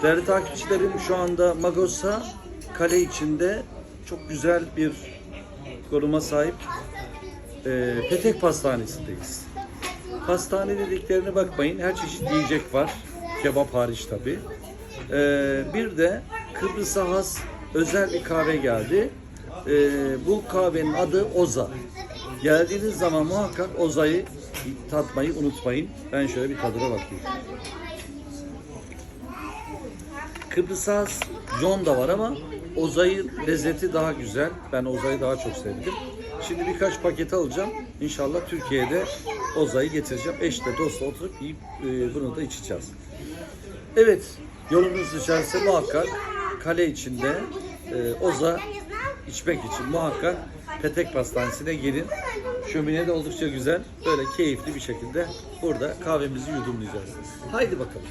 Değerli takipçilerim, şu anda Magos'a kale içinde çok güzel bir konuma sahip Petek Pastanesi'ndeyiz. Pastane dediklerine bakmayın, her çeşit yiyecek var. Kebap hariç tabii. Bir de Kıbrıs'a has özel bir kahve geldi. Bu kahvenin adı Oza. Geldiğiniz zaman muhakkak Oza'yı tatmayı unutmayın. Ben şöyle bir tadına bakayım. Kıbrıs'a has John da var ama Oza'yı lezzeti daha güzel. Ben Oza'yı daha çok sevdim. Şimdi birkaç paket alacağım. İnşallah Türkiye'de Oza'yı getireceğim. Eşle dostla oturup yiyip bunu da içeceğiz. Evet, yolunuz düşerse muhakkak kale içinde Oza içmek için muhakkak Petek Pastanesi'ne gelin. Şömine de oldukça güzel. Böyle keyifli bir şekilde burada kahvemizi yudumlayacağız. Haydi bakalım.